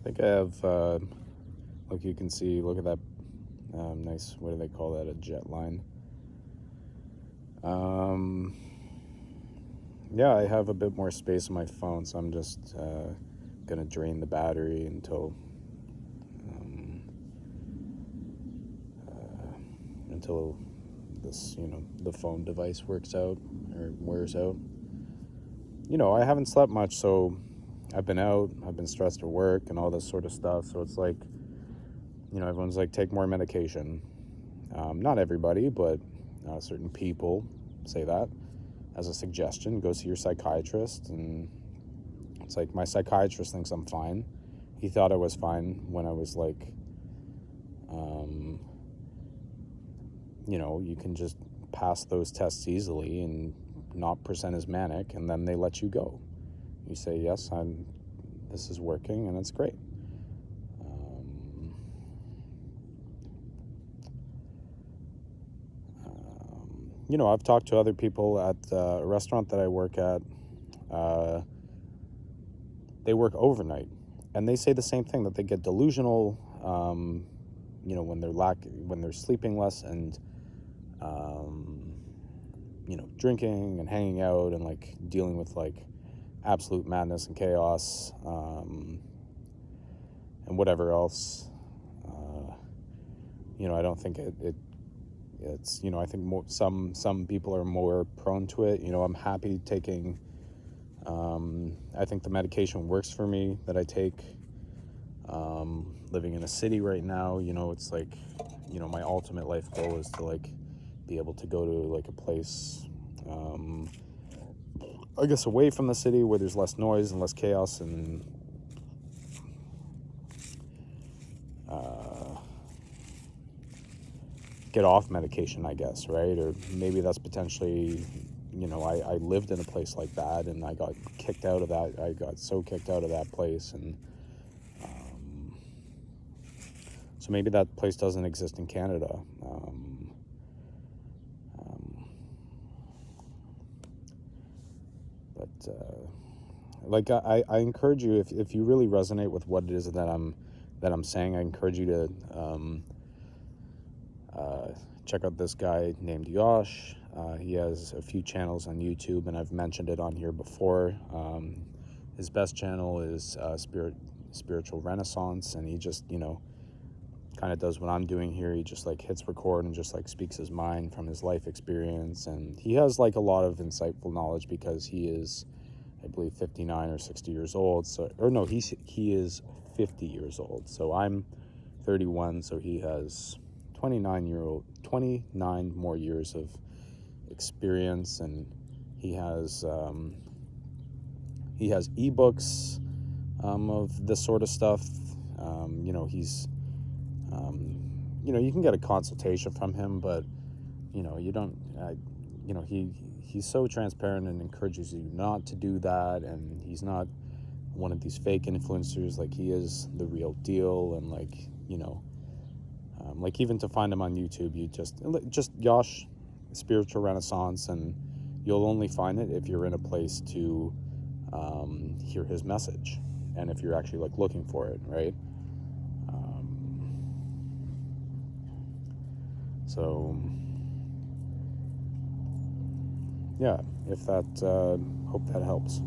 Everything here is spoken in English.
I think I have, like you can see, look at that nice, what do they call that, a jet line. Yeah, I have a bit more space on my phone, so I'm just gonna drain the battery um, until this, the phone device works out or wears out. I haven't slept much, so I've been out, I've been stressed at work and all this sort of stuff. So it's like, everyone's like, take more medication. Not everybody, but certain people say that as a suggestion. Go see your psychiatrist. And it's like, my psychiatrist thinks I'm fine. He thought I was fine when I was like, you can just pass those tests easily and not present as manic, and then they let you go. You say, yes, this is working, and it's great. I've talked to other people at a restaurant that I work at. They work overnight, and they say the same thing, that they get delusional, when they're sleeping less and, drinking and hanging out and like dealing with like absolute madness and chaos, and whatever else. I don't think it's, I think some people are more prone to it. I'm happy taking, I think the medication works for me that I take. Living in a city right now, it's like, my ultimate life goal is to like be able to go to like a place, I guess, away from the city where there's less noise and less chaos, and get off medication, I guess, right? Or maybe that's potentially, I lived in a place like that, and I got kicked out of that. I got so kicked out of that place, and so maybe that place doesn't exist in Canada. Like I encourage you, if you really resonate with what it is that I'm saying, I encourage you to check out this guy named Yash. He has a few channels on YouTube, and I've mentioned it on here before. His best channel is Spiritual Renaissance, and he just, kind of does what I'm doing here. He just like hits record and just like speaks his mind from his life experience, and he has like a lot of insightful knowledge because he is, I believe, 59 or 60 years old. So, or no, he is 50 years old. So I'm 31, so he has 29 more years of experience, and he has ebooks of this sort of stuff. He's you can get a consultation from him, but you don't. He's so transparent and encourages you not to do that, and he's not one of these fake influencers. Like, he is the real deal, and like, like, even to find him on YouTube, you just Yash Spiritual Renaissance, and you'll only find it if you're in a place to hear his message, and if you're actually like looking for it, right? So yeah, if that hope that helps.